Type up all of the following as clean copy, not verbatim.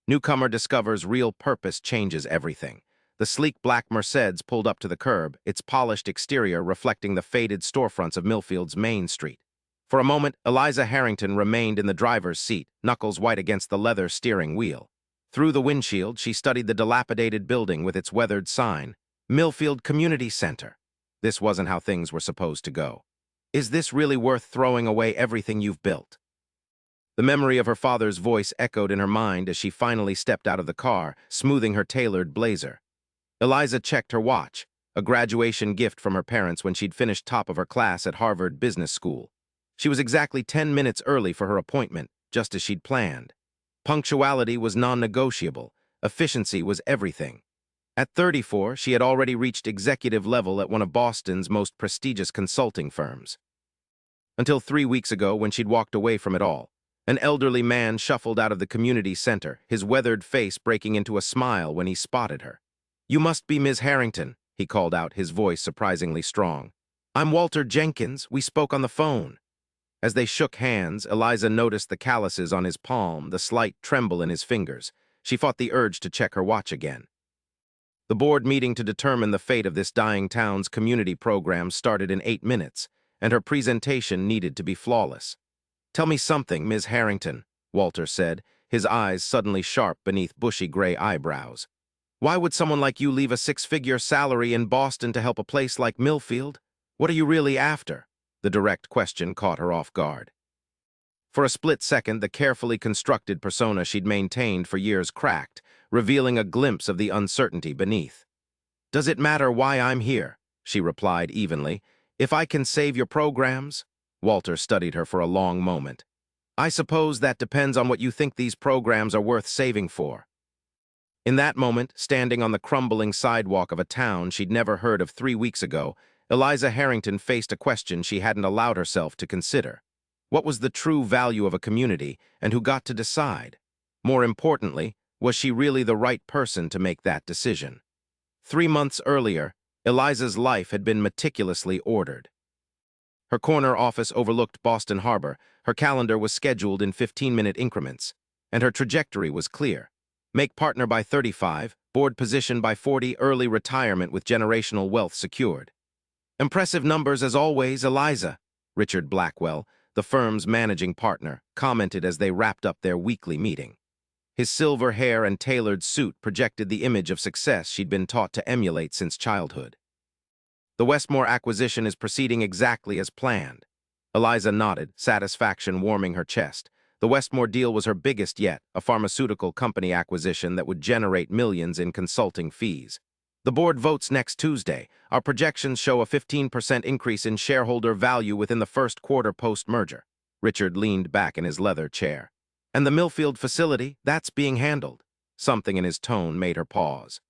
Newcomer discovers real purpose changes everything. The sleek black Mercedes pulled up to the curb, its polished exterior reflecting the faded storefronts of Millfield's Main Street. For a moment, Eliza Harrington remained in the driver's seat, knuckles white against the leather steering wheel. Through the windshield, she studied the dilapidated building with its weathered sign, Millfield Community Center. This wasn't how things were supposed to go. Is this really worth throwing away everything you've built? The memory of her father's voice echoed in her mind as she finally stepped out of the car, smoothing her tailored blazer. Eliza checked her watch, a graduation gift from her parents when she'd finished top of her class at Harvard Business School. She was exactly 10 minutes early for her appointment, just as she'd planned. Punctuality was non-negotiable. Efficiency was everything. At 34, she had already reached executive level at one of Boston's most prestigious consulting firms. Until 3 weeks ago, when she'd walked away from it all, an elderly man shuffled out of the community center, his weathered face breaking into a smile when he spotted her. "You must be Ms. Harrington," he called out, his voice surprisingly strong. "I'm Walter Jenkins. We spoke on the phone." As they shook hands, Eliza noticed the calluses on his palm, the slight tremble in his fingers. She fought the urge to check her watch again. The board meeting to determine the fate of this dying town's community program started in 8 minutes, and her presentation needed to be flawless. "Tell me something, Ms. Harrington," Walter said, his eyes suddenly sharp beneath bushy gray eyebrows. "Why would someone like you leave a 6-figure salary in Boston to help a place like Millfield? What are you really after?" The direct question caught her off guard. For a split second, the carefully constructed persona she'd maintained for years cracked, revealing a glimpse of the uncertainty beneath. "Does it matter why I'm here?" she replied evenly. "If I can save your programs?" Walter studied her for a long moment. "I suppose that depends on what you think these programs are worth saving for." In that moment, standing on the crumbling sidewalk of a town she'd never heard of 3 weeks ago, Eliza Harrington faced a question she hadn't allowed herself to consider. What was the true value of a community, and who got to decide? More importantly, was she really the right person to make that decision? 3 months earlier, Eliza's life had been meticulously ordered. Her corner office overlooked Boston Harbor, her calendar was scheduled in 15-minute increments, and her trajectory was clear. Make partner by 35, board position by 40, early retirement with generational wealth secured. "Impressive numbers as always, Eliza," Richard Blackwell, the firm's managing partner, commented as they wrapped up their weekly meeting. His silver hair and tailored suit projected the image of success she'd been taught to emulate since childhood. "The Westmore acquisition is proceeding exactly as planned." Eliza nodded, satisfaction warming her chest. The Westmore deal was her biggest yet, a pharmaceutical company acquisition that would generate millions in consulting fees. "The board votes next Tuesday. Our projections show a 15% increase in shareholder value within the first quarter post-merger." Richard leaned back in his leather chair. "And the Millfield facility, that's being handled." Something in his tone made her pause.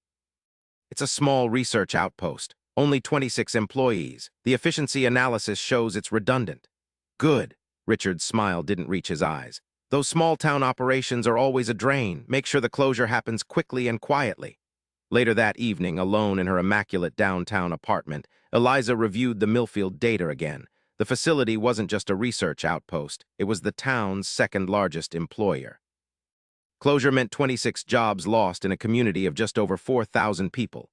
"It's a small research outpost, only 26 employees. The efficiency analysis shows it's redundant." "Good." Richard's smile didn't reach his eyes. "Those small-town operations are always a drain. Make sure the closure happens quickly and quietly." Later that evening, alone in her immaculate downtown apartment, Eliza reviewed the Millfield data again. The facility wasn't just a research outpost, it was the town's second-largest employer. Closure meant 26 jobs lost in a community of just over 4,000 people.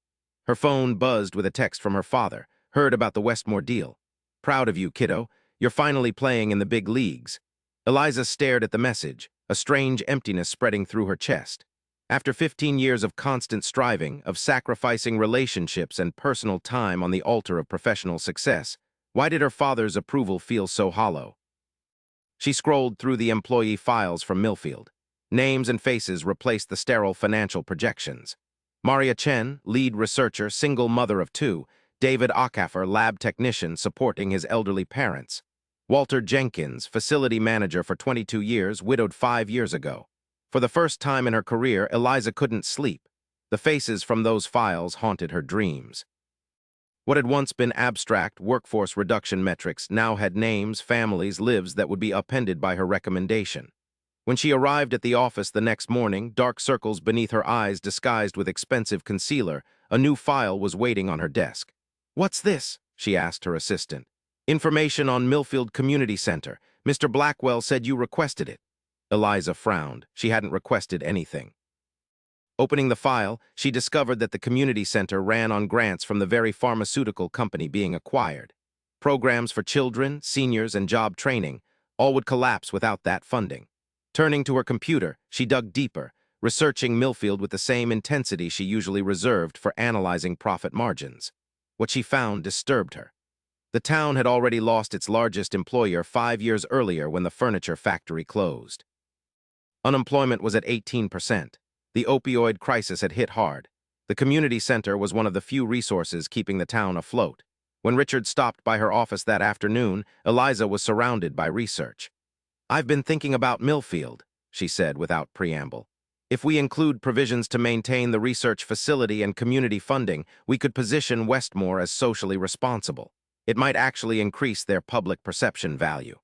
Her phone buzzed with a text from her father. "Heard about the Westmore deal. Proud of you, kiddo. You're finally playing in the big leagues." Eliza stared at the message, a strange emptiness spreading through her chest. After 15 years of constant striving, of sacrificing relationships and personal time on the altar of professional success, why did her father's approval feel so hollow? She scrolled through the employee files from Millfield. Names and faces replaced the sterile financial projections. Maria Chen, lead researcher, single mother of 2. David Ockhaffer, lab technician, supporting his elderly parents. Walter Jenkins, facility manager for 22 years, widowed 5 years ago. For the first time in her career, Eliza couldn't sleep. The faces from those files haunted her dreams. What had once been abstract workforce reduction metrics now had names, families, lives that would be upended by her recommendation. When she arrived at the office the next morning, dark circles beneath her eyes disguised with expensive concealer, a new file was waiting on her desk. "What's this?" she asked her assistant. "Information on Millfield Community Center. Mr. Blackwell said you requested it." Eliza frowned. She hadn't requested anything. Opening the file, she discovered that the community center ran on grants from the very pharmaceutical company being acquired. Programs for children, seniors, and job training all would collapse without that funding. Turning to her computer, she dug deeper, researching Millfield with the same intensity she usually reserved for analyzing profit margins. What she found disturbed her. The town had already lost its largest employer 5 years earlier when the furniture factory closed. Unemployment was at 18%. The opioid crisis had hit hard. The community center was one of the few resources keeping the town afloat. When Richard stopped by her office that afternoon, Eliza was surrounded by research. "I've been thinking about Millfield," she said without preamble. "If we include provisions to maintain the research facility and community funding, we could position Westmore as socially responsible. It might actually increase their public perception value."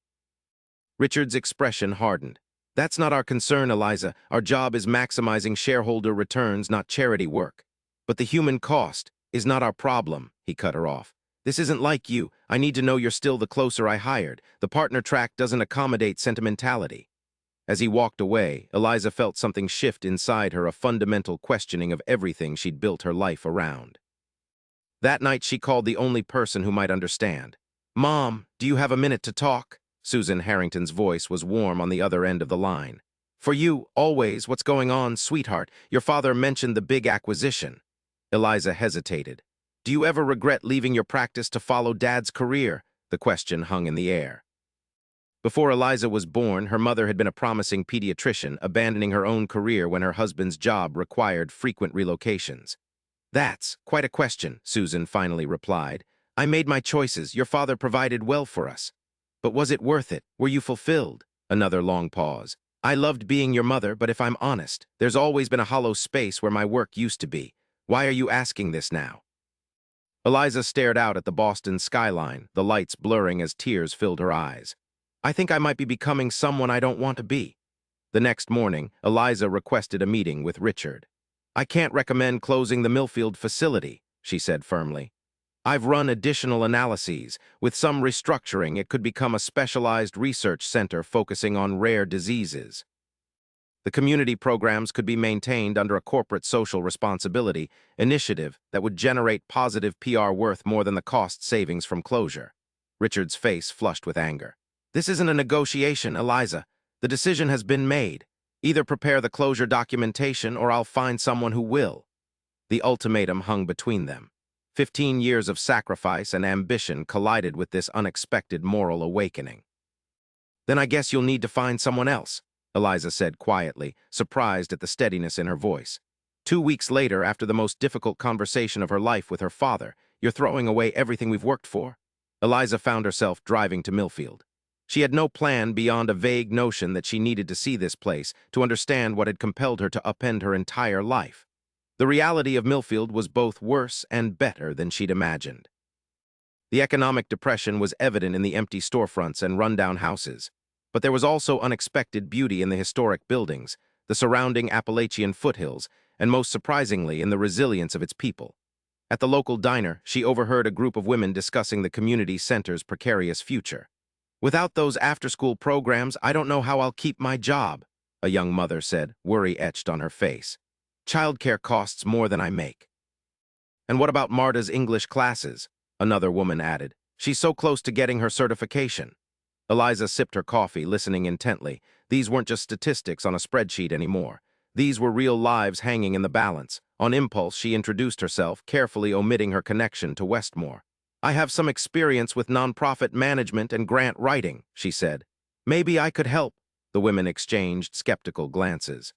Richard's expression hardened. "That's not our concern, Eliza. Our job is maximizing shareholder returns, not charity work. But the human cost is not our problem," he cut her off. "This isn't like you. I need to know you're still the closer I hired. The partner track doesn't accommodate sentimentality." As he walked away, Eliza felt something shift inside her, a fundamental questioning of everything she'd built her life around. That night, she called the only person who might understand. "Mom, do you have a minute to talk?" Susan Harrington's voice was warm on the other end of the line. "For you, always. What's going on, sweetheart? Your father mentioned the big acquisition." Eliza hesitated. "Do you ever regret leaving your practice to follow Dad's career?" The question hung in the air. Before Eliza was born, her mother had been a promising pediatrician, abandoning her own career when her husband's job required frequent relocations. "That's quite a question," Susan finally replied. "I made my choices. Your father provided well for us. But was it worth it? Were you fulfilled?" Another long pause. "I loved being your mother, but if I'm honest, there's always been a hollow space where my work used to be. Why are you asking this now?" Eliza stared out at the Boston skyline, the lights blurring as tears filled her eyes. "I think I might be becoming someone I don't want to be." The next morning, Eliza requested a meeting with Richard. "I can't recommend closing the Millfield facility," she said firmly. "I've run additional analyses. With some restructuring, it could become a specialized research center focusing on rare diseases. The community programs could be maintained under a corporate social responsibility initiative that would generate positive PR worth more than the cost savings from closure." Richard's face flushed with anger. "This isn't a negotiation, Eliza. The decision has been made. Either prepare the closure documentation or I'll find someone who will." The ultimatum hung between them. 15 years of sacrifice and ambition collided with this unexpected moral awakening. "Then I guess you'll need to find someone else," Eliza said quietly, surprised at the steadiness in her voice. 2 weeks later, after the most difficult conversation of her life with her father, "You're throwing away everything we've worked for?" Eliza found herself driving to Millfield. She had no plan beyond a vague notion that she needed to see this place to understand what had compelled her to upend her entire life. The reality of Millfield was both worse and better than she'd imagined. The economic depression was evident in the empty storefronts and rundown houses, but there was also unexpected beauty in the historic buildings, the surrounding Appalachian foothills, and most surprisingly in the resilience of its people. At the local diner, she overheard a group of women discussing the community center's precarious future. "Without those after-school programs, I don't know how I'll keep my job," a young mother said, worry etched on her face. "Childcare costs more than I make." "And what about Marta's English classes?" another woman added. "She's so close to getting her certification." Eliza sipped her coffee, listening intently. These weren't just statistics on a spreadsheet anymore. These were real lives hanging in the balance. On impulse, she introduced herself, carefully omitting her connection to Westmore. "I have some experience with nonprofit management and grant writing," she said. "Maybe I could help." The women exchanged skeptical glances.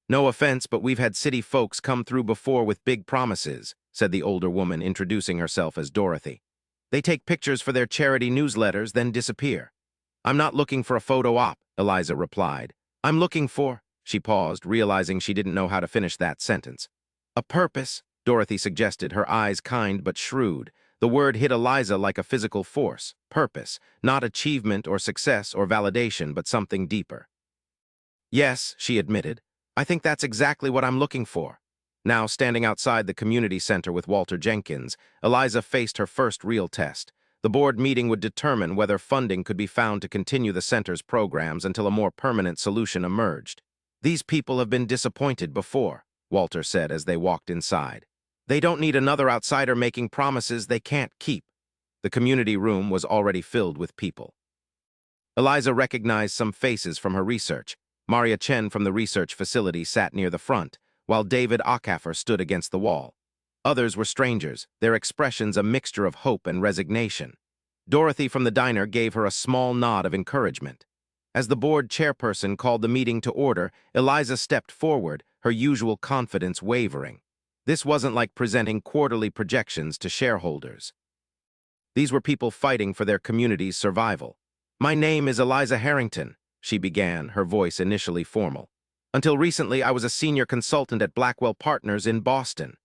"No offense, but we've had city folks come through before with big promises," said the older woman, introducing herself as Dorothy. "They take pictures for their charity newsletters, then disappear." "I'm not looking for a photo op," Eliza replied. "I'm looking for—" She paused, realizing she didn't know how to finish that sentence. "A purpose," Dorothy suggested, her eyes kind but shrewd. The word hit Eliza like a physical force. Purpose, not achievement or success or validation, but something deeper. "Yes," she admitted. "I think that's exactly what I'm looking for." Now, standing outside the community center with Walter Jenkins, Eliza faced her first real test. The board meeting would determine whether funding could be found to continue the center's programs until a more permanent solution emerged. "These people have been disappointed before," Walter said as they walked inside. They don't need another outsider making promises they can't keep. The community room was already filled with people. Eliza recognized some faces from her research. Maria Chen from the research facility sat near the front, while David Acaffer stood against the wall. Others were strangers, their expressions a mixture of hope and resignation. Dorothy from the diner gave her a small nod of encouragement. As the board chairperson called the meeting to order, Eliza stepped forward, her usual confidence wavering. This wasn't like presenting quarterly projections to shareholders. These were people fighting for their community's survival. "My name is Eliza Harrington," she began, her voice initially formal. "Until recently, I was a senior consultant at Blackwell Partners in Boston."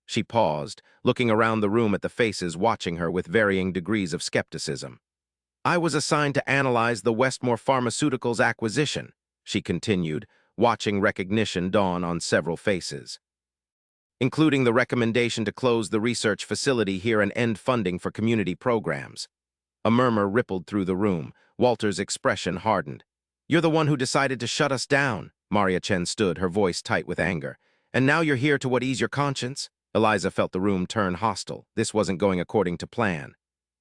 She paused, looking around the room at the faces watching her with varying degrees of skepticism. "I was assigned to analyze the Westmore Pharmaceuticals acquisition," she continued, watching recognition dawn on several faces, "including the recommendation to close the research facility here and end funding for community programs." A murmur rippled through the room. Walter's expression hardened. "You're the one who decided to shut us down." Maria Chen stood, her voice tight with anger. "And now you're here to what, ease your conscience?" Eliza felt the room turn hostile. This wasn't going according to plan.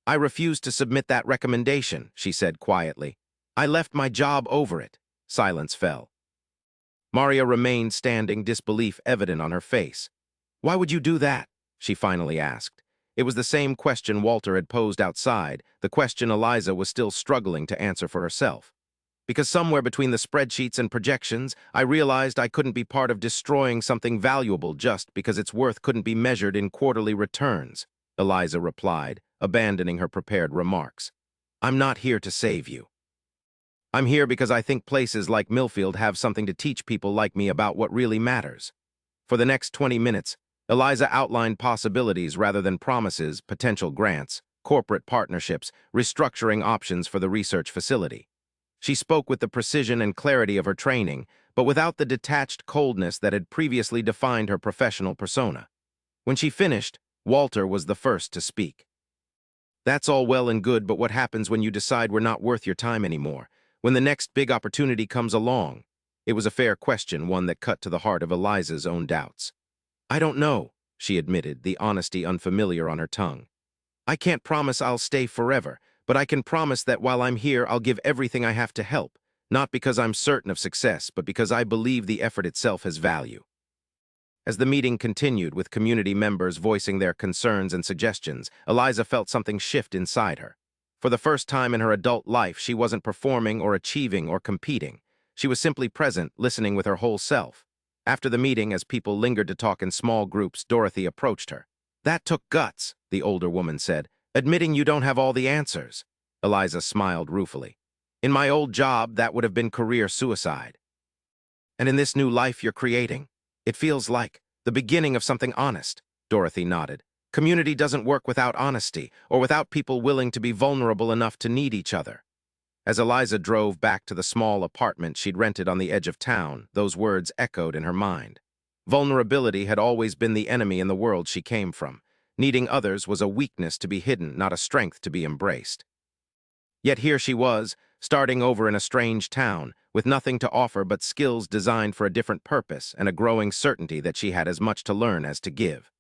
"I refused to submit that recommendation," she said quietly. "I left my job over it." Silence fell. Maria remained standing, disbelief evident on her face. "Why would you do that?" she finally asked. It was the same question Walter had posed outside, the question Eliza was still struggling to answer for herself. "Because somewhere between the spreadsheets and projections, I realized I couldn't be part of destroying something valuable just because its worth couldn't be measured in quarterly returns," Eliza replied, abandoning her prepared remarks. "I'm not here to save you. I'm here because I think places like Millfield have something to teach people like me about what really matters." For the next 20 minutes, Eliza outlined possibilities rather than promises, potential grants, corporate partnerships, restructuring options for the research facility. She spoke with the precision and clarity of her training, but without the detached coldness that had previously defined her professional persona. When she finished, Walter was the first to speak. "That's all well and good, but what happens when you decide we're not worth your time anymore? When the next big opportunity comes along?" It was a fair question, one that cut to the heart of Eliza's own doubts. "I don't know," she admitted, the honesty unfamiliar on her tongue. "I can't promise I'll stay forever, but I can promise that while I'm here, I'll give everything I have to help, not because I'm certain of success, but because I believe the effort itself has value." As the meeting continued, with community members voicing their concerns and suggestions, Eliza felt something shift inside her. For the first time in her adult life, she wasn't performing or achieving or competing. She was simply present, listening with her whole self. After the meeting, as people lingered to talk in small groups, Dorothy approached her. "That took guts," the older woman said. "Admitting you don't have all the answers." Eliza smiled ruefully. "In my old job, that would have been career suicide. And in this new life you're creating, it feels like the beginning of something honest." Dorothy nodded. "Community doesn't work without honesty, or without people willing to be vulnerable enough to need each other." As Eliza drove back to the small apartment she'd rented on the edge of town, those words echoed in her mind. Vulnerability had always been the enemy in the world she came from. Needing others was a weakness to be hidden, not a strength to be embraced. Yet here she was, starting over in a strange town, with nothing to offer but skills designed for a different purpose and a growing certainty that she had as much to learn as to give.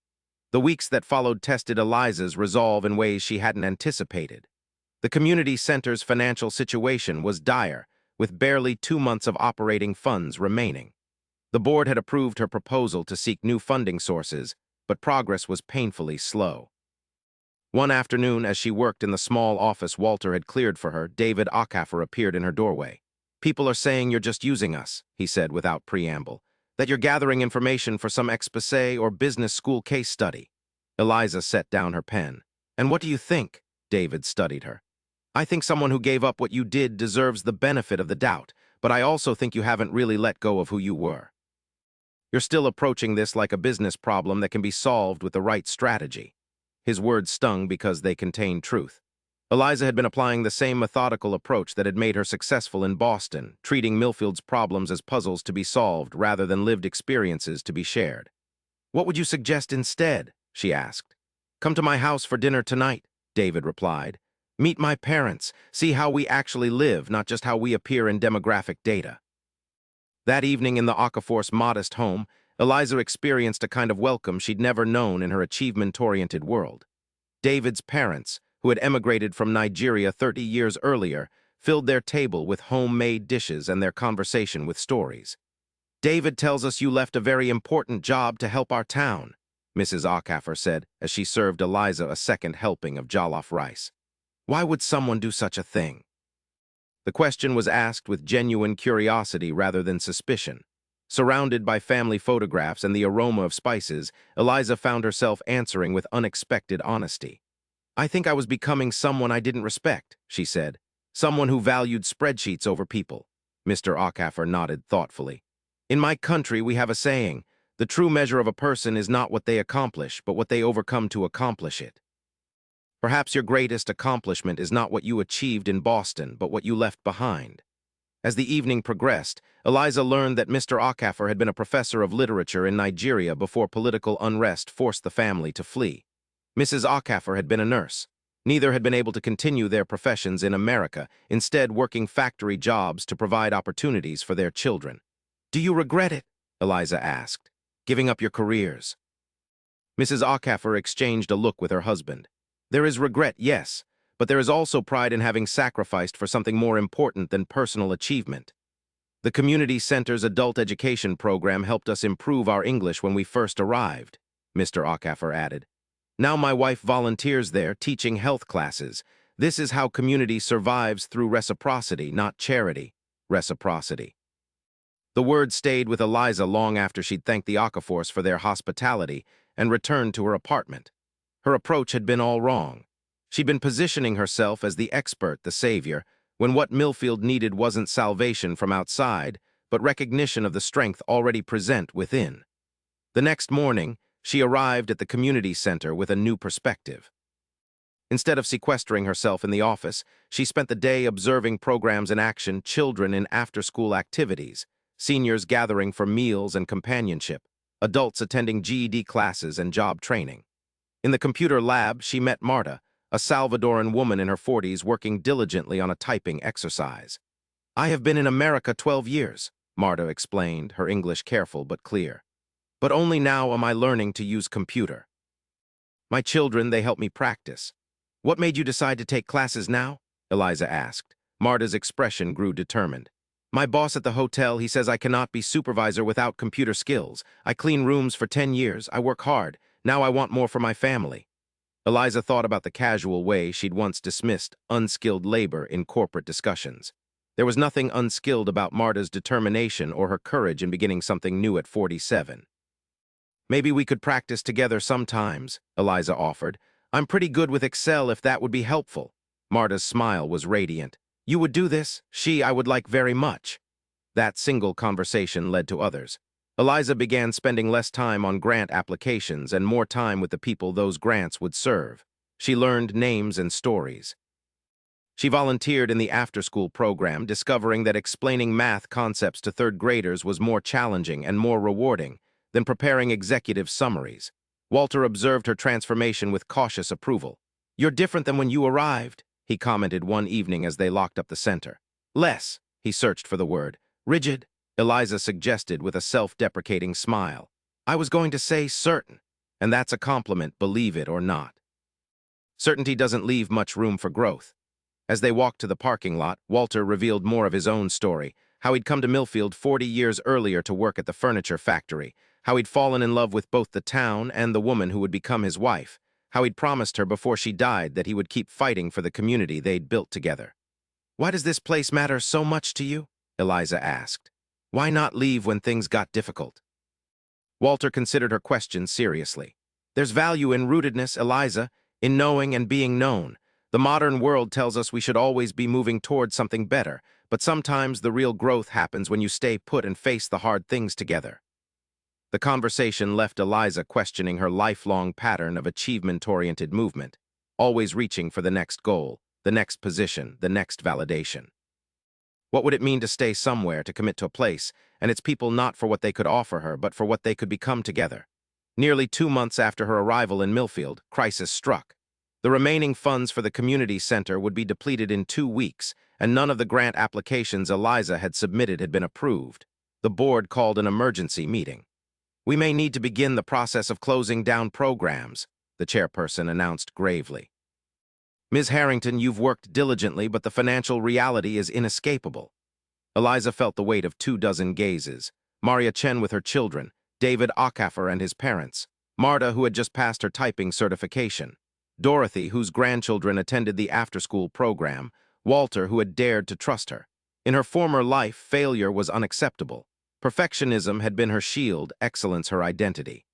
The weeks that followed tested Eliza's resolve in ways she hadn't anticipated. The community center's financial situation was dire, with barely 2 months of operating funds remaining. The board had approved her proposal to seek new funding sources, but progress was painfully slow. One afternoon, as she worked in the small office Walter had cleared for her, David Acaffer appeared in her doorway. "People are saying you're just using us," he said without preamble, "that you're gathering information for some exposé or business school case study." Eliza set down her pen. "And what do you think?" David studied her. "I think someone who gave up what you did deserves the benefit of the doubt, but I also think you haven't really let go of who you were. You're still approaching this like a business problem that can be solved with the right strategy." His words stung because they contained truth. Eliza had been applying the same methodical approach that had made her successful in Boston, treating Millfield's problems as puzzles to be solved rather than lived experiences to be shared. "What would you suggest instead?" she asked. "Come to my house for dinner tonight," David replied. "Meet my parents, see how we actually live, not just how we appear in demographic data." That evening in the Acaffor's modest home, Eliza experienced a kind of welcome she'd never known in her achievement-oriented world. David's parents, who had emigrated from Nigeria 30 years earlier, filled their table with homemade dishes and their conversation with stories. "David tells us you left a very important job to help our town," Mrs. Ackaffer said as she served Eliza a second helping of jollof rice. "Why would someone do such a thing?" The question was asked with genuine curiosity rather than suspicion. Surrounded by family photographs and the aroma of spices, Eliza found herself answering with unexpected honesty. "I think I was becoming someone I didn't respect," she said. "Someone who valued spreadsheets over people." Mr. Ackaffer nodded thoughtfully. "In my country, we have a saying, the true measure of a person is not what they accomplish, but what they overcome to accomplish it. Perhaps your greatest accomplishment is not what you achieved in Boston, but what you left behind." As the evening progressed, Eliza learned that Mr. Ackaffer had been a professor of literature in Nigeria before political unrest forced the family to flee. Mrs. Ackaffer had been a nurse. Neither had been able to continue their professions in America, instead working factory jobs to provide opportunities for their children. "Do you regret it?" Eliza asked. "Giving up your careers?" Mrs. Ackaffer exchanged a look with her husband. "There is regret, yes, but there is also pride in having sacrificed for something more important than personal achievement. The community center's adult education program helped us improve our English when we first arrived," Mr. Ackaffer added. "Now my wife volunteers there, teaching health classes. This is how community survives through reciprocity, not charity. Reciprocity." The word stayed with Eliza long after she'd thanked the Okaffors for their hospitality and returned to her apartment. Her approach had been all wrong. She'd been positioning herself as the expert, the savior, when what Millfield needed wasn't salvation from outside, but recognition of the strength already present within. The next morning, she arrived at the community center with a new perspective. Instead of sequestering herself in the office, she spent the day observing programs in action, children in after-school activities, seniors gathering for meals and companionship, adults attending GED classes and job training. In the computer lab, she met Marta, a Salvadoran woman in her 40s working diligently on a typing exercise. "I have been in America 12 years, Marta explained, her English careful but clear. "But only now am I learning to use computer. My children, they help me practice." "What made you decide to take classes now?" Eliza asked. Marta's expression grew determined. "My boss at the hotel, he says I cannot be supervisor without computer skills. I clean rooms for 10 years. I work hard. Now I want more for my family." Eliza thought about the casual way she'd once dismissed unskilled labor in corporate discussions. There was nothing unskilled about Marta's determination or her courage in beginning something new at 47. "Maybe we could practice together sometimes," Eliza offered. "I'm pretty good with Excel if that would be helpful." Marta's smile was radiant. "You would do this? I would like very much." That single conversation led to others. Eliza began spending less time on grant applications and more time with the people those grants would serve. She learned names and stories. She volunteered in the after-school program, discovering that explaining math concepts to third graders was more challenging and more rewarding than preparing executive summaries. Walter observed her transformation with cautious approval. "You're different than when you arrived," he commented one evening as they locked up the center. "Less," he searched for the word. "Rigid," Eliza suggested with a self-deprecating smile. "I was going to say certain, and that's a compliment, believe it or not." Certainty doesn't leave much room for growth. As they walked to the parking lot, Walter revealed more of his own story, how he'd come to Millfield 40 years earlier to work at the furniture factory, how he'd fallen in love with both the town and the woman who would become his wife, how he'd promised her before she died that he would keep fighting for the community they'd built together. "Why does this place matter so much to you?" Eliza asked. "Why not leave when things got difficult?" Walter considered her question seriously. "There's value in rootedness, Eliza, in knowing and being known. The modern world tells us we should always be moving towards something better, but sometimes the real growth happens when you stay put and face the hard things together." The conversation left Eliza questioning her lifelong pattern of achievement-oriented movement, always reaching for the next goal, the next position, the next validation. What would it mean to stay somewhere, to commit to a place, and its people not for what they could offer her, but for what they could become together? Nearly 2 months after her arrival in Millfield, crisis struck. The remaining funds for the community center would be depleted in 2 weeks, and none of the grant applications Eliza had submitted had been approved. The board called an emergency meeting. We may need to begin the process of closing down programs, the chairperson announced gravely. Ms. Harrington, you've worked diligently, but the financial reality is inescapable. Eliza felt the weight of 24 gazes. Maria Chen with her children, David Ockafer and his parents, Marta, who had just passed her typing certification, Dorothy, whose grandchildren attended the after-school program, Walter, who had dared to trust her. In her former life, failure was unacceptable. Perfectionism had been her shield, excellence her identity.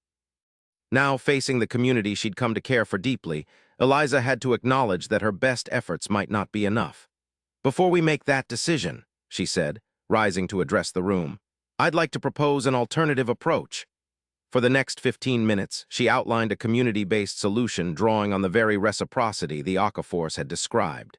Now, facing the community she'd come to care for deeply, Eliza had to acknowledge that her best efforts might not be enough. Before we make that decision, she said, rising to address the room, I'd like to propose an alternative approach. For the next 15 minutes, she outlined a community-based solution drawing on the very reciprocity the Force had described.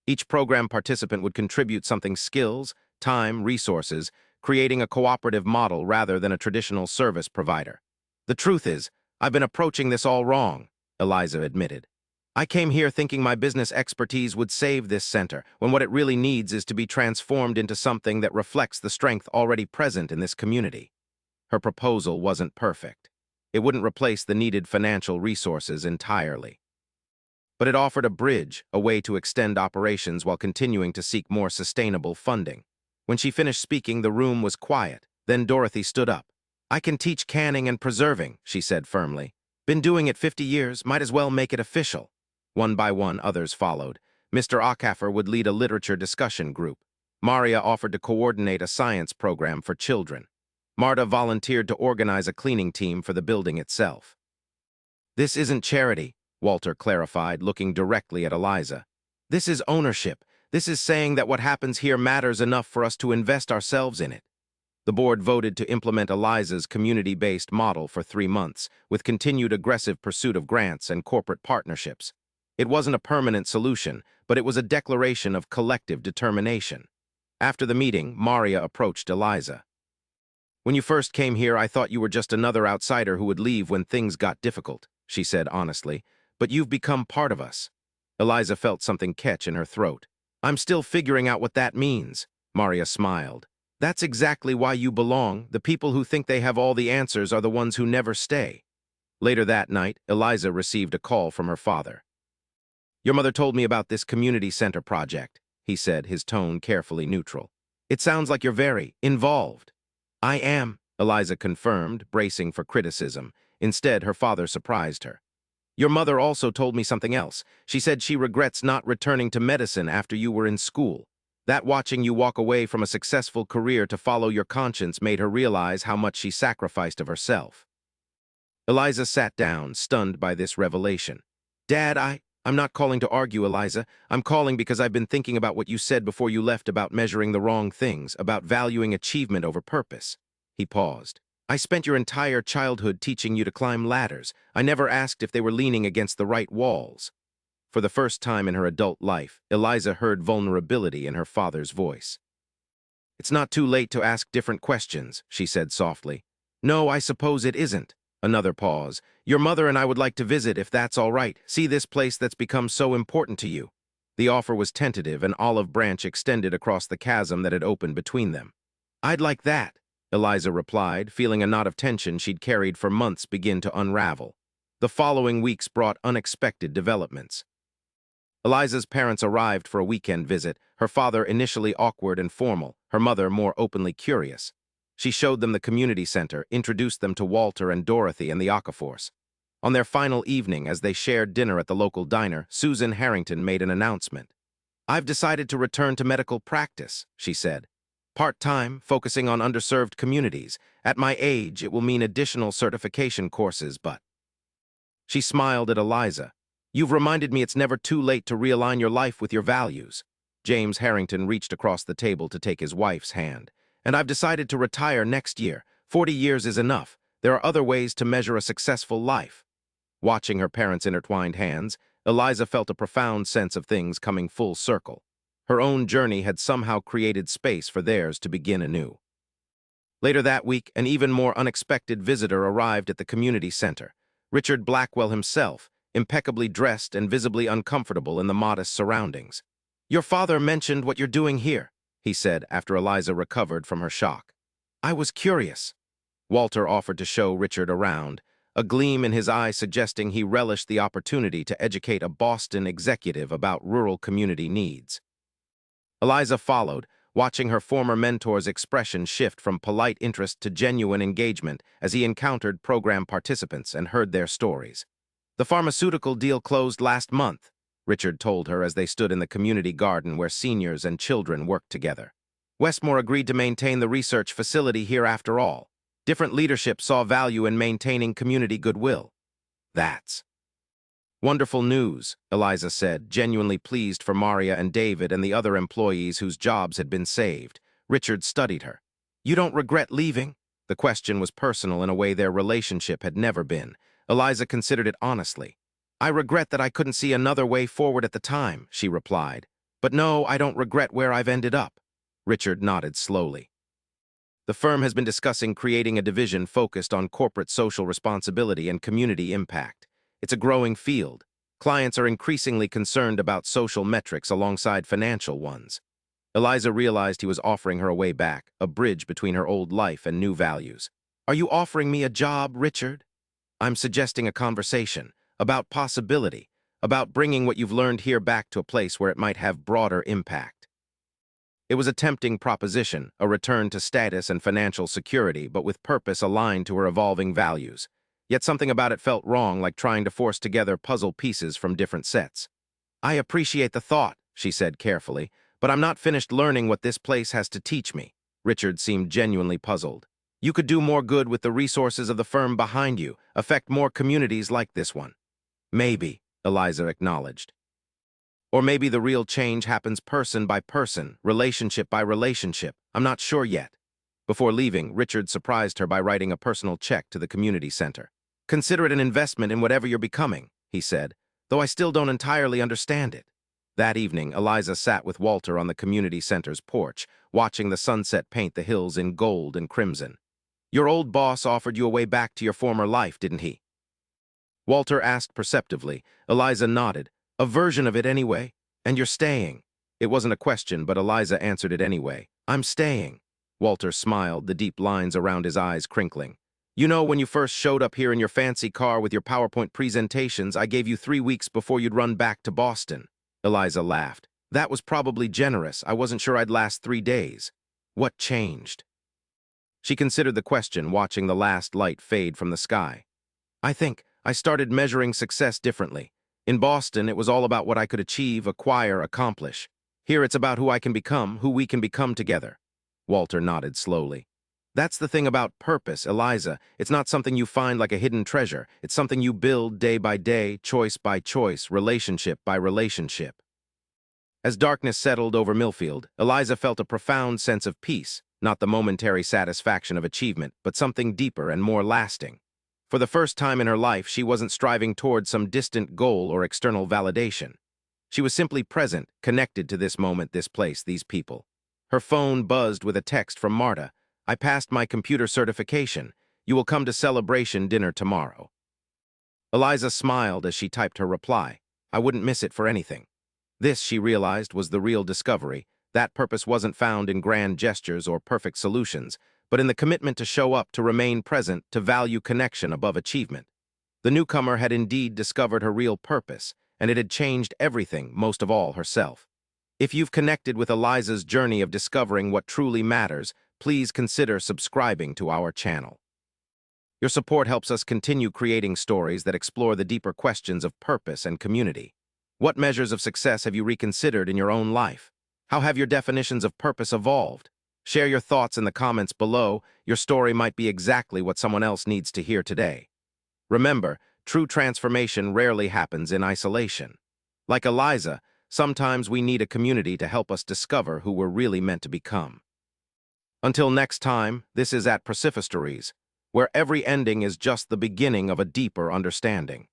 Each program participant would contribute something: skills, time, resources, creating a cooperative model rather than a traditional service provider. The truth is, I've been approaching this all wrong, Eliza admitted. I came here thinking my business expertise would save this center, when what it really needs is to be transformed into something that reflects the strength already present in this community. Her proposal wasn't perfect. It wouldn't replace the needed financial resources entirely. But it offered a bridge, a way to extend operations while continuing to seek more sustainable funding. When she finished speaking, the room was quiet. Then Dorothy stood up. I can teach canning and preserving, she said firmly. Been doing it 50 years, might as well make it official. One by one, others followed. Mr. Ockafer would lead a literature discussion group. Maria offered to coordinate a science program for children. Marta volunteered to organize a cleaning team for the building itself. This isn't charity, Walter clarified, looking directly at Eliza. This is ownership. This is saying that what happens here matters enough for us to invest ourselves in it. The board voted to implement Eliza's community-based model for 3 months, with continued aggressive pursuit of grants and corporate partnerships. It wasn't a permanent solution, but it was a declaration of collective determination. After the meeting, Maria approached Eliza. When you first came here, I thought you were just another outsider who would leave when things got difficult, she said honestly, but you've become part of us. Eliza felt something catch in her throat. I'm still figuring out what that means, Maria smiled. That's exactly why you belong. The people who think they have all the answers are the ones who never stay. Later that night, Eliza received a call from her father. Your mother told me about this community center project, he said, his tone carefully neutral. It sounds like you're very involved. I am, Eliza confirmed, bracing for criticism. Instead, her father surprised her. Your mother also told me something else. She said she regrets not returning to medicine after you were in school. That watching you walk away from a successful career to follow your conscience made her realize how much she sacrificed of herself. Eliza sat down, stunned by this revelation. Dad, I'm not calling to argue, Eliza. I'm calling because I've been thinking about what you said before you left about measuring the wrong things, about valuing achievement over purpose. He paused. I spent your entire childhood teaching you to climb ladders. I never asked if they were leaning against the right walls. For the first time in her adult life, Eliza heard vulnerability in her father's voice. It's not too late to ask different questions, she said softly. No, I suppose it isn't. Another pause. Your mother and I would like to visit if that's all right. See this place that's become so important to you. The offer was tentative, an olive branch extended across the chasm that had opened between them. I'd like that, Eliza replied, feeling a knot of tension she'd carried for months begin to unravel. The following weeks brought unexpected developments. Eliza's parents arrived for a weekend visit, her father initially awkward and formal, her mother more openly curious. She showed them the community center, introduced them to Walter and Dorothy and the Force. On their final evening, as they shared dinner at the local diner, Susan Harrington made an announcement. I've decided to return to medical practice, she said. Part-time, focusing on underserved communities. At my age, it will mean additional certification courses, but... She smiled at Eliza. You've reminded me it's never too late to realign your life with your values. James Harrington reached across the table to take his wife's hand. And I've decided to retire next year. 40 years is enough. There are other ways to measure a successful life. Watching her parents' intertwined hands, Eliza felt a profound sense of things coming full circle. Her own journey had somehow created space for theirs to begin anew. Later that week, an even more unexpected visitor arrived at the community center. Richard Blackwell himself, impeccably dressed and visibly uncomfortable in the modest surroundings. Your father mentioned what you're doing here, he said after Eliza recovered from her shock. I was curious. Walter offered to show Richard around, a gleam in his eye suggesting he relished the opportunity to educate a Boston executive about rural community needs. Eliza followed, watching her former mentor's expression shift from polite interest to genuine engagement as he encountered program participants and heard their stories. "The pharmaceutical deal closed last month," Richard told her as they stood in the community garden where seniors and children worked together. "Westmore agreed to maintain the research facility here after all. Different leadership saw value in maintaining community goodwill." "That's wonderful news," Eliza said, genuinely pleased for Maria and David and the other employees whose jobs had been saved. Richard studied her. "You don't regret leaving?" The question was personal in a way their relationship had never been. Eliza considered it honestly. "I regret that I couldn't see another way forward at the time," she replied. "But no, I don't regret where I've ended up." Richard nodded slowly. "The firm has been discussing creating a division focused on corporate social responsibility and community impact. It's a growing field. Clients are increasingly concerned about social metrics alongside financial ones." Eliza realized he was offering her a way back, a bridge between her old life and new values. "Are you offering me a job, Richard?" "I'm suggesting a conversation about possibility, about bringing what you've learned here back to a place where it might have broader impact." It was a tempting proposition, a return to status and financial security, but with purpose aligned to her evolving values. Yet something about it felt wrong, like trying to force together puzzle pieces from different sets. "I appreciate the thought," she said carefully, "but I'm not finished learning what this place has to teach me." Richard seemed genuinely puzzled. "You could do more good with the resources of the firm behind you, affect more communities like this one." "Maybe," Eliza acknowledged. "Or maybe the real change happens person by person, relationship by relationship. I'm not sure yet." Before leaving, Richard surprised her by writing a personal check to the community center. "Consider it an investment in whatever you're becoming," he said, "though I still don't entirely understand it." That evening, Eliza sat with Walter on the community center's porch, watching the sunset paint the hills in gold and crimson. "Your old boss offered you a way back to your former life, didn't he?" Walter asked perceptively. Eliza nodded. "A version of it anyway. And you're staying." It wasn't a question, but Eliza answered it anyway. "I'm staying." Walter smiled, the deep lines around his eyes crinkling. "You know, when you first showed up here in your fancy car with your PowerPoint presentations, I gave you 3 weeks before you'd run back to Boston." Eliza laughed. "That was probably generous. I wasn't sure I'd last 3 days." "What changed?" She considered the question, watching the last light fade from the sky. "I think I started measuring success differently. In Boston, it was all about what I could achieve, acquire, accomplish. Here it's about who I can become, who we can become together." Walter nodded slowly. "That's the thing about purpose, Eliza. It's not something you find like a hidden treasure. It's something you build day by day, choice by choice, relationship by relationship." As darkness settled over Millfield, Eliza felt a profound sense of peace, not the momentary satisfaction of achievement, but something deeper and more lasting. For the first time in her life, she wasn't striving toward some distant goal or external validation. She was simply present, connected to this moment, this place, these people. Her phone buzzed with a text from Marta. "I passed my computer certification. You will come to celebration dinner tomorrow." Eliza smiled as she typed her reply. "I wouldn't miss it for anything." This, she realized, was the real discovery. That purpose wasn't found in grand gestures or perfect solutions, but in the commitment to show up, to remain present, to value connection above achievement. The newcomer had indeed discovered her real purpose, and it had changed everything, most of all herself. If you've connected with Eliza's journey of discovering what truly matters, please consider subscribing to our channel. Your support helps us continue creating stories that explore the deeper questions of purpose and community. What measures of success have you reconsidered in your own life? How have your definitions of purpose evolved? Share your thoughts in the comments below. Your story might be exactly what someone else needs to hear today. Remember, true transformation rarely happens in isolation. Like Eliza, sometimes we need a community to help us discover who we're really meant to become. Until next time, this is at Reciprocity, where every ending is just the beginning of a deeper understanding.